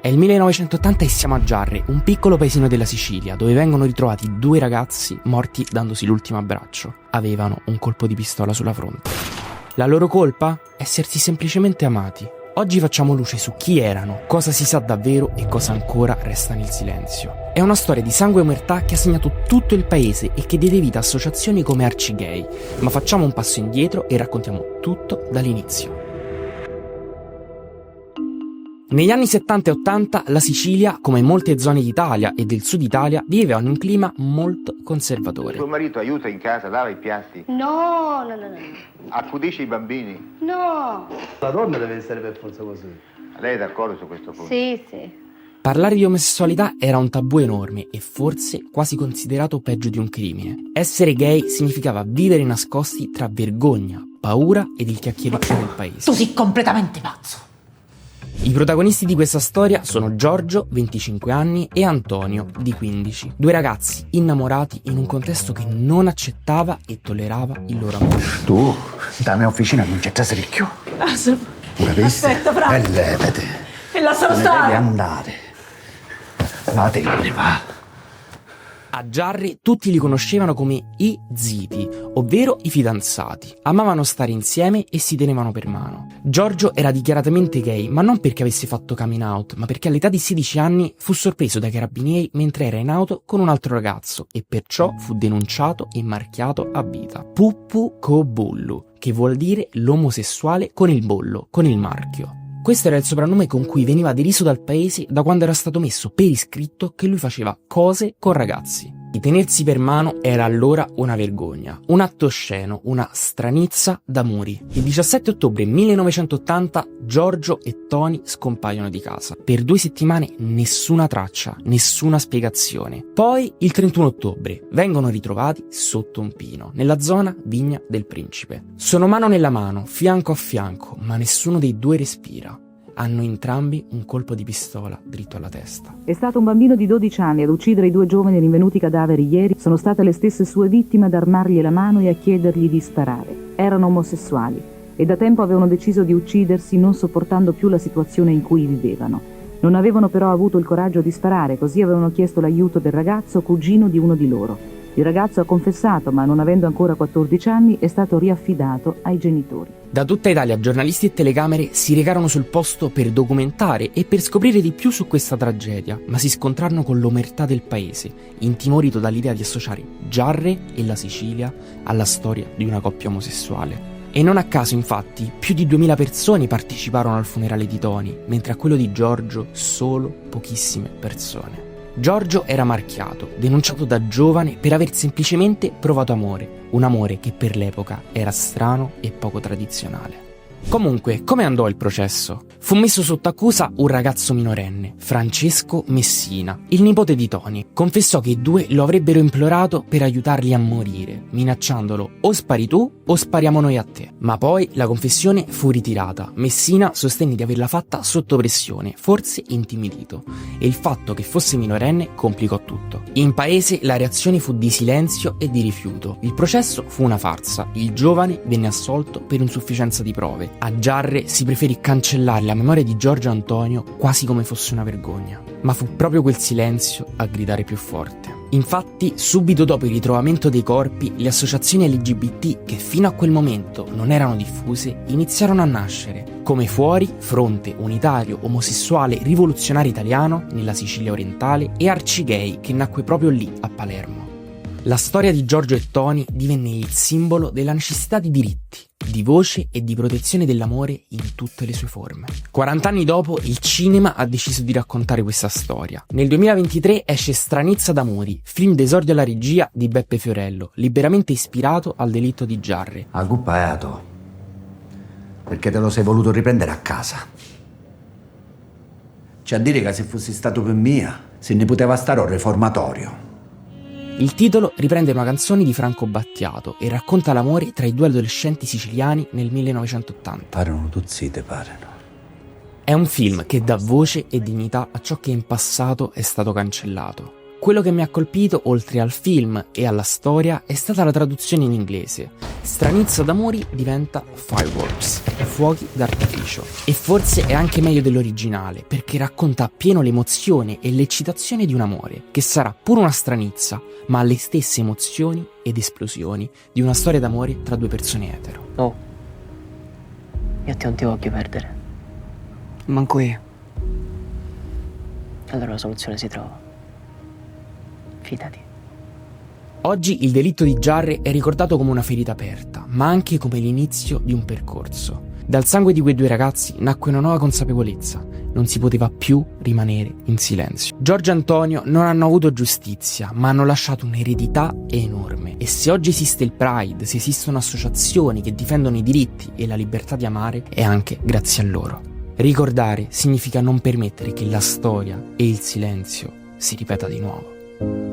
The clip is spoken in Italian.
È il 1980 e siamo a Giarre, un piccolo paesino della Sicilia, dove vengono ritrovati due ragazzi morti dandosi l'ultimo abbraccio. Avevano un colpo di pistola sulla fronte. La loro colpa? Essersi semplicemente amati. Oggi facciamo luce su chi erano, cosa si sa davvero e cosa ancora resta nel silenzio. È una storia di sangue e omertà che ha segnato tutto il paese e che diede vita a associazioni come Arcigay. Ma facciamo un passo indietro e raccontiamo tutto dall'inizio. Negli anni 70 e 80 la Sicilia, come molte zone d'Italia e del sud Italia, viveva in un clima molto conservatore. Tuo marito aiuta in casa, lava i piatti? No. Accudisce i bambini? No. La donna deve essere per forza così. Lei è d'accordo su questo punto? Sì. Parlare di omosessualità era un tabù enorme e forse quasi considerato peggio di un crimine. Essere gay significava vivere nascosti tra vergogna, paura ed il chiacchiericcio del paese. Tu sei completamente pazzo. I protagonisti di questa storia sono Giorgio, 25 anni, e Antonio, di 15. Due ragazzi innamorati in un contesto che non accettava e tollerava il loro amore. Tu, da mia officina non c'è trasricchio. Aspetta, Fra. E levate. E lascialo Devi stare. andare. Vattene, va. A Giarre tutti li conoscevano come i ziti, ovvero i fidanzati. Amavano stare insieme e si tenevano per mano. Giorgio era dichiaratamente gay, ma non perché avesse fatto coming out, ma perché all'età di 16 anni fu sorpreso dai carabinieri mentre era in auto con un altro ragazzo e perciò fu denunciato e marchiato a vita. Puppu co bullu, che vuol dire l'omosessuale con il bollo, con il marchio. Questo era il soprannome con cui veniva deriso dal paese da quando era stato messo per iscritto che lui faceva cose con ragazzi. E tenersi per mano era allora una vergogna, un atto osceno, una stranezza d'amori. Il 17 ottobre 1980 Giorgio e Tony scompaiono di casa. Per 2 settimane nessuna traccia, nessuna spiegazione. Poi il 31 ottobre vengono ritrovati sotto un pino, nella zona Vigna del Principe. Sono mano nella mano, fianco a fianco, ma nessuno dei due respira. Hanno entrambi un colpo di pistola dritto alla testa. È stato un bambino di 12 anni ad uccidere i 2 giovani rinvenuti cadaveri ieri. Sono state le stesse sue vittime ad armargli la mano e a chiedergli di sparare. Erano omosessuali e da tempo avevano deciso di uccidersi, non sopportando più la situazione in cui vivevano. Non avevano però avuto il coraggio di sparare, così avevano chiesto l'aiuto del ragazzo, cugino di uno di loro. Il ragazzo ha confessato, ma non avendo ancora 14 anni è stato riaffidato ai genitori. Da tutta Italia giornalisti e telecamere si recarono sul posto per documentare e per scoprire di più su questa tragedia, ma si scontrarono con l'omertà del paese, intimorito dall'idea di associare Giarre e la Sicilia alla storia di una coppia omosessuale. E non a caso, infatti, più di 2000 persone parteciparono al funerale di Tony, mentre a quello di Giorgio solo pochissime persone. Giorgio era marchiato, denunciato da giovane per aver semplicemente provato amore, un amore che per l'epoca era strano e poco tradizionale. Comunque, come andò il processo? Fu messo sotto accusa un ragazzo minorenne, Francesco Messina, il nipote di Tony. Confessò che i due lo avrebbero implorato per aiutarli a morire, minacciandolo: o spari tu o spariamo noi a te. Ma poi la confessione fu ritirata. Messina sostenne di averla fatta sotto pressione, forse intimidito, e il fatto che fosse minorenne complicò tutto. In paese la reazione fu di silenzio e di rifiuto. Il processo fu una farsa. Il giovane venne assolto per insufficienza di prove. A Giarre si preferì cancellare la memoria di Giorgio Antonio quasi come fosse una vergogna. Ma fu proprio quel silenzio a gridare più forte. Infatti, subito dopo il ritrovamento dei corpi, le associazioni LGBT, che fino a quel momento non erano diffuse, iniziarono a nascere, come Fuori, Fronte Unitario Omosessuale Rivoluzionario Italiano nella Sicilia orientale, e Arcigay, che nacque proprio lì, a Palermo. La storia di Giorgio e Tony divenne il simbolo della necessità di diritti, di voce e di protezione dell'amore in tutte le sue forme. 40 anni dopo, il cinema ha deciso di raccontare questa storia. Nel 2023 esce Stranezza d'amori, film d'esordio alla regia di Beppe Fiorello, liberamente ispirato al delitto di Giarre. La colpa è a tu, perché te lo sei voluto riprendere a casa. C'è a dire che se fossi stato per mia, se ne poteva stare un reformatorio. Il titolo riprende una canzone di Franco Battiato e racconta l'amore tra i 2 adolescenti siciliani nel 1980. Parano tuzzite, parano. È un film che dà voce e dignità a ciò che in passato è stato cancellato. Quello che mi ha colpito, oltre al film e alla storia, è stata la traduzione in inglese. Stranezza d'amori diventa fireworks, fuochi d'artificio. E forse è anche meglio dell'originale, perché racconta appieno l'emozione e l'eccitazione di un amore, che sarà pure una stranezza, ma ha le stesse emozioni ed esplosioni di una storia d'amore tra due persone etero. Oh, io a te non ti voglio perdere. Manco io. Allora la soluzione si trova. Fidati. Oggi il delitto di Jarre è ricordato come una ferita aperta, ma anche come l'inizio di un percorso. Dal sangue di quei due ragazzi nacque una nuova consapevolezza. Non si poteva più rimanere in silenzio. Giorgio e Antonio non hanno avuto giustizia, ma hanno lasciato un'eredità enorme. E se oggi esiste il Pride, se esistono associazioni che difendono i diritti e la libertà di amare, è anche grazie a loro. Ricordare significa non permettere che la storia e il silenzio si ripeta di nuovo.